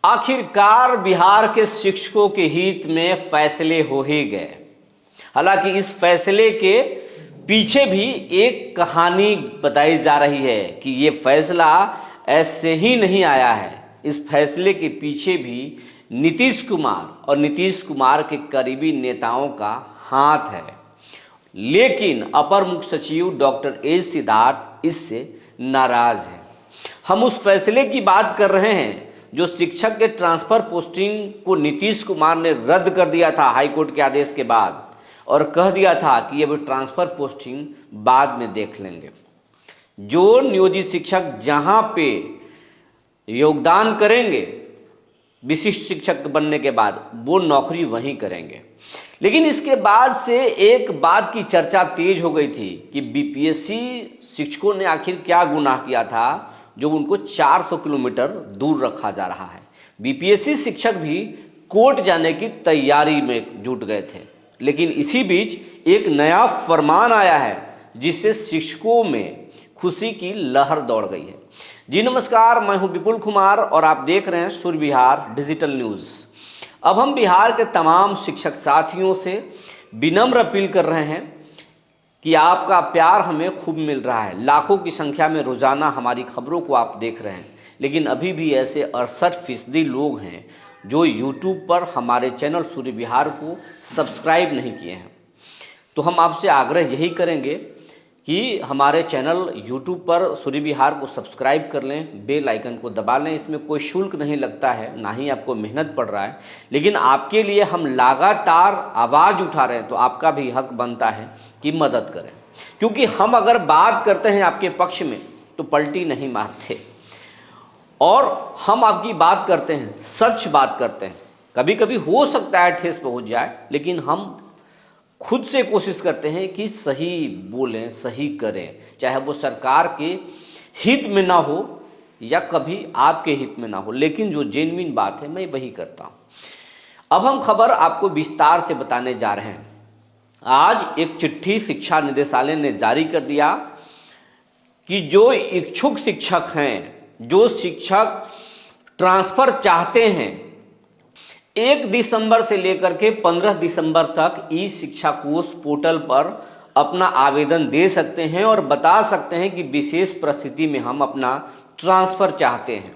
आखिरकार बिहार के शिक्षकों के हित में फैसले हो ही गए। हालांकि इस फैसले के पीछे भी एक कहानी बताई जा रही है कि ये फैसला ऐसे ही नहीं आया है। इस फैसले के पीछे भी नीतीश कुमार और नीतीश कुमार के करीबी नेताओं का हाथ है। लेकिन अपर मुख्य सचिव डॉक्टर एस सिद्धार्थ इससे नाराज हैं। हम उस फैसले की बात कर रहे हैं जो शिक्षक के ट्रांसफर पोस्टिंग को नीतीश कुमार ने रद्द कर दिया था हाईकोर्ट के आदेश के बाद, और कह दिया था कि अब ट्रांसफर पोस्टिंग बाद में देख लेंगे। जो नियोजित शिक्षक जहां पे योगदान करेंगे विशिष्ट शिक्षक बनने के बाद, वो नौकरी वहीं करेंगे। लेकिन इसके बाद से एक बात की चर्चा तेज हो गई थी कि बीपीएससी शिक्षकों ने आखिर क्या गुनाह किया था जो उनको 400 किलोमीटर दूर रखा जा रहा है। बीपीएससी शिक्षक भी कोर्ट जाने की तैयारी में जुट गए थे। लेकिन इसी बीच एक नया फरमान आया है जिससे शिक्षकों में खुशी की लहर दौड़ गई है। जी नमस्कार, मैं हूं विपुल कुमार और आप देख रहे हैं सूर्य विहार डिजिटल न्यूज। अब हम बिहार के तमाम शिक्षक साथियों से विनम्र अपील कर रहे हैं कि आपका प्यार हमें खूब मिल रहा है। लाखों की संख्या में रोजाना हमारी खबरों को आप देख रहे हैं, लेकिन अभी भी ऐसे 68% लोग हैं जो यूट्यूब पर हमारे चैनल सूर्य विहार को सब्सक्राइब नहीं किए हैं। तो हम आपसे आग्रह यही करेंगे कि हमारे चैनल यूट्यूब पर सूर्य विहार को सब्सक्राइब कर लें, बेल आइकन को दबा लें। इसमें कोई शुल्क नहीं लगता है, ना ही आपको मेहनत पड़ रहा है, लेकिन आपके लिए हम लगातार आवाज़ उठा रहे हैं, तो आपका भी हक बनता है कि मदद करें। क्योंकि हम अगर बात करते हैं आपके पक्ष में तो पलटी नहीं मारते, और हम आपकी बात करते हैं, सच बात करते हैं। कभी कभी हो सकता है ठेस पहुँच जाए, लेकिन हम खुद से कोशिश करते हैं कि सही बोलें, सही करें, चाहे वो सरकार के हित में ना हो या कभी आपके हित में ना हो, लेकिन जो जेन्युइन बात है मैं वही करता हूं। अब हम खबर आपको विस्तार से बताने जा रहे हैं। आज एक चिट्ठी शिक्षा निदेशालय ने जारी कर दिया कि जो इच्छुक शिक्षक हैं, जो शिक्षक ट्रांसफर चाहते हैं, 1 दिसंबर से लेकर के 15 दिसंबर तक ई शिक्षा कोष पोर्टल पर अपना आवेदन दे सकते हैं और बता सकते हैं कि विशेष परिस्थिति में हम अपना ट्रांसफर चाहते हैं,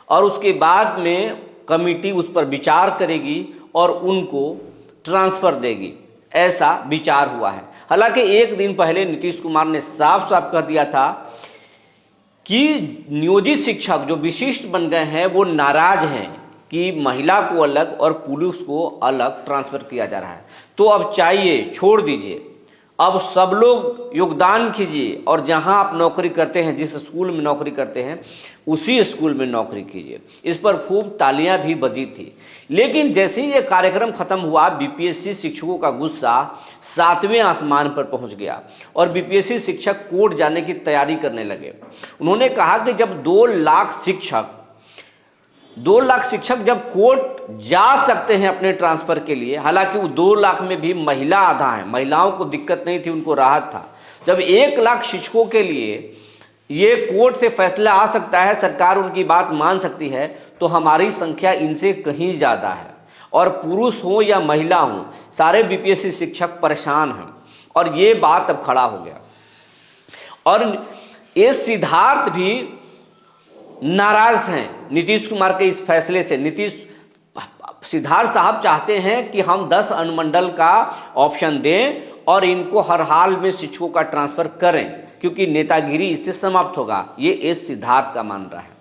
और उसके बाद में कमेटी उस पर विचार करेगी और उनको ट्रांसफर देगी। ऐसा विचार हुआ है। हालांकि 1 दिन पहले नीतीश कुमार ने साफ साफ कह दिया था कि नियोजित शिक्षक जो विशिष्ट बन गए हैं वो नाराज हैं कि महिला को अलग और पुरुष को अलग ट्रांसफर किया जा रहा है। तो अब चाहिए, छोड़ दीजिए, अब सब लोग योगदान कीजिए और जहां आप नौकरी करते हैं, जिस स्कूल में नौकरी करते हैं, उसी स्कूल में नौकरी कीजिए। इस पर खूब तालियां भी बजी थी। लेकिन जैसे ही ये कार्यक्रम खत्म हुआ, बीपीएससी शिक्षकों का गुस्सा 7वें आसमान पर पहुंच गया और बीपीएससी शिक्षक कोर्ट जाने की तैयारी करने लगे। उन्होंने कहा कि जब 2 लाख शिक्षक जब कोर्ट जा सकते हैं अपने ट्रांसफर के लिए, हालांकि वो 2 लाख में भी महिला आधा है, महिलाओं को दिक्कत नहीं थी, उनको राहत था। जब 1 लाख शिक्षकों के लिए ये कोर्ट से फैसला आ सकता है, सरकार उनकी बात मान सकती है, तो हमारी संख्या इनसे कहीं ज्यादा है। और पुरुष हो या महिला हो, सारे बीपीएससी शिक्षक परेशान हैं, और ये बात अब खड़ा हो गया। और ये सिद्धार्थ भी नाराज हैं नीतीश कुमार के इस फैसले से। सिद्धार्थ साहब चाहते हैं कि हम 10 अनुमंडल का ऑप्शन दें और इनको हर हाल में शिक्षकों का ट्रांसफर करें, क्योंकि नेतागिरी इससे समाप्त होगा। ये एस सिद्धार्थ का मान रहा है।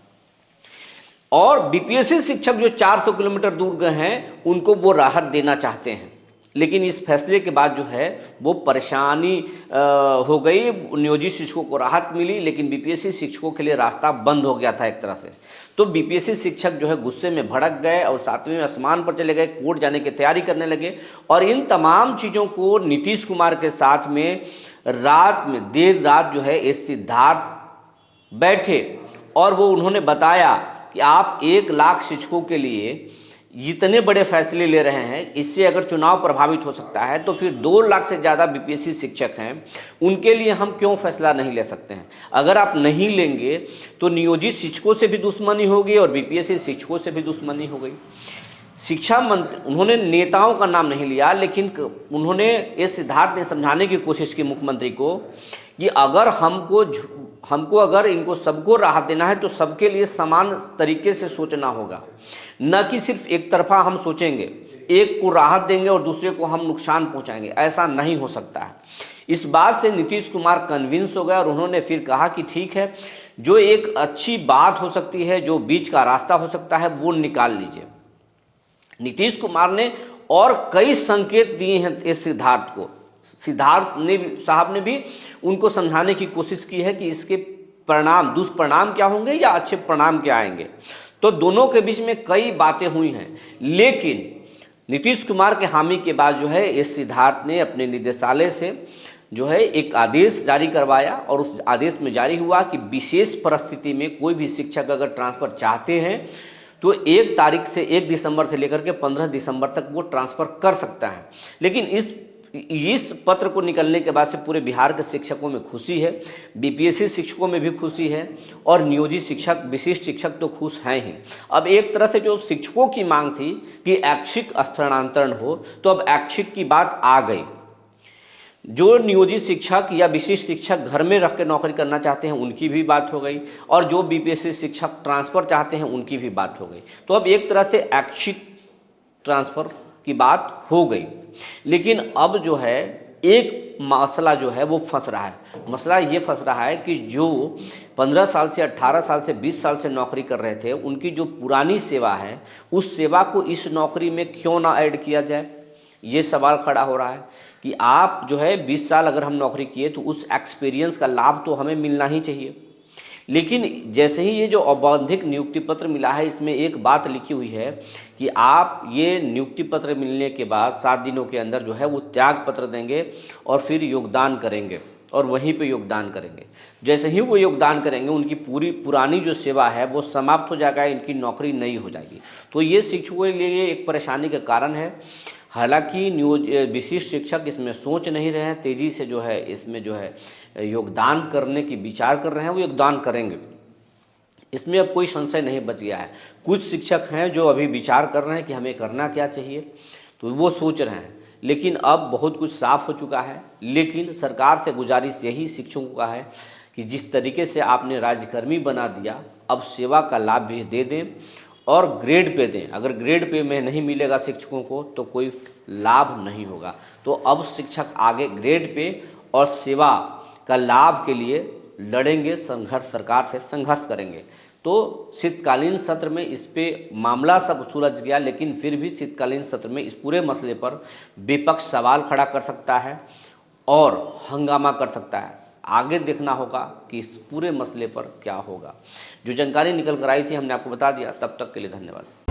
और बीपीएससी शिक्षक जो 400 किलोमीटर दूर गए हैं, उनको वो राहत देना चाहते हैं। लेकिन इस फैसले के बाद जो है वो परेशानी हो गई। नियोजित शिक्षकों को राहत मिली, लेकिन बीपीएससी शिक्षकों के लिए रास्ता बंद हो गया था एक तरह से। तो बीपीएससी शिक्षक जो है गुस्से में भड़क गए और 7वें आसमान पर चले गए, कोर्ट जाने की तैयारी करने लगे। और इन तमाम चीज़ों को नीतीश कुमार के साथ में देर रात जो है एस सिद्धार्थ बैठे और वो उन्होंने बताया कि आप 1 लाख शिक्षकों के लिए इतने बड़े फैसले ले रहे हैं, इससे अगर चुनाव प्रभावित हो सकता है तो फिर 2 लाख से ज़्यादा बीपीएससी शिक्षक हैं, उनके लिए हम क्यों फैसला नहीं ले सकते हैं? अगर आप नहीं लेंगे तो नियोजित शिक्षकों से भी दुश्मनी होगी और बीपीएससी शिक्षकों से भी दुश्मनी हो गई। शिक्षा मंत्री, उन्होंने नेताओं का नाम नहीं लिया, लेकिन उन्होंने इस सिद्धार्थ ने समझाने की कोशिश की मुख्यमंत्री को कि अगर हमको अगर इनको सबको राहत देना है तो सबके लिए समान तरीके से सोचना होगा, न कि सिर्फ एक तरफा हम सोचेंगे, एक को राहत देंगे और दूसरे को हम नुकसान पहुंचाएंगे। ऐसा नहीं हो सकता है। इस बात से नीतीश कुमार कन्विंस हो गए और उन्होंने फिर कहा कि ठीक है, जो एक अच्छी बात हो सकती है, जो बीच का रास्ता हो सकता है, वो निकाल लीजिए। नीतीश कुमार ने और कई संकेत दिए हैं इस सिद्धार्थ को। सिद्धार्थ ने साहब ने भी उनको समझाने की कोशिश की है कि इसके परिणाम, दुष्परिणाम क्या होंगे या अच्छे परिणाम क्या आएंगे। तो दोनों के बीच में कई बातें हुई हैं, लेकिन नीतीश कुमार के हामी के बाद जो है इस सिद्धार्थ ने अपने निदेशालय से जो है एक आदेश जारी करवाया और उस आदेश में जारी हुआ कि विशेष परिस्थिति में कोई भी शिक्षक अगर ट्रांसफर चाहते हैं तो 1 दिसंबर से लेकर के 15 दिसंबर तक वो ट्रांसफर कर सकता है। लेकिन इस पत्र को निकलने के बाद से पूरे बिहार के शिक्षकों में खुशी है, बीपीएससी शिक्षकों में भी खुशी है और नियोजित शिक्षक, विशिष्ट शिक्षक तो खुश हैं ही। अब एक तरह से जो शिक्षकों की मांग थी कि ऐच्छिक स्थानांतरण हो, तो अब ऐच्छिक की बात आ गई। जो नियोजित शिक्षक या विशिष्ट शिक्षक घर में रख के नौकरी करना चाहते हैं उनकी भी बात हो गई, और जो बीपीएससी शिक्षक ट्रांसफर चाहते हैं उनकी भी बात हो गई। तो अब एक तरह से ऐच्छिक ट्रांसफर की बात हो गई। लेकिन अब जो है एक मसला जो है वो फंस रहा है। मसला ये फंस रहा है कि जो 15 साल से 18 साल से 20 साल से नौकरी कर रहे थे, उनकी जो पुरानी सेवा है, उस सेवा को इस नौकरी में क्यों ना ऐड किया जाए, ये सवाल खड़ा हो रहा है कि आप जो है 20 साल अगर हम नौकरी किए तो उस एक्सपीरियंस का लाभ तो हमें मिलना ही चाहिए। लेकिन जैसे ही ये जो औपबंधिक नियुक्ति पत्र मिला है, इसमें एक बात लिखी हुई है कि आप ये नियुक्ति पत्र मिलने के बाद 7 दिनों के अंदर जो है वो त्याग पत्र देंगे और फिर योगदान करेंगे और वहीं पे योगदान करेंगे। जैसे ही वो योगदान करेंगे उनकी पूरी पुरानी जो सेवा है वो समाप्त हो जाएगा, इनकी नौकरी नई हो जाएगी। तो ये शिक्षकों के लिए एक परेशानी का कारण है। हालांकि विशिष्ट शिक्षक इसमें सोच नहीं रहे हैं, तेज़ी से जो है इसमें जो है योगदान करने की विचार कर रहे हैं, वो योगदान करेंगे, इसमें अब कोई संशय नहीं बच गया है। कुछ शिक्षक हैं जो अभी विचार कर रहे हैं कि हमें करना क्या चाहिए, तो वो सोच रहे हैं, लेकिन अब बहुत कुछ साफ हो चुका है। लेकिन सरकार से गुजारिश यही शिक्षकों का है कि जिस तरीके से आपने राज्यकर्मी बना दिया, अब सेवा का लाभ भी दे दें और ग्रेड पे दें। अगर ग्रेड पे में नहीं मिलेगा शिक्षकों को तो कोई लाभ नहीं होगा। तो अब शिक्षक आगे ग्रेड पे और सेवा का लाभ के लिए लड़ेंगे, संघर्ष, सरकार से संघर्ष करेंगे। तो शीतकालीन सत्र में इस पे मामला सब सुलझ गया, लेकिन फिर भी शीतकालीन सत्र में इस पूरे मसले पर विपक्ष सवाल खड़ा कर सकता है और हंगामा कर सकता है। आगे देखना होगा कि इस पूरे मसले पर क्या होगा। जो जानकारी निकल कर आई थी हमने आपको बता दिया। तब तक के लिए धन्यवाद।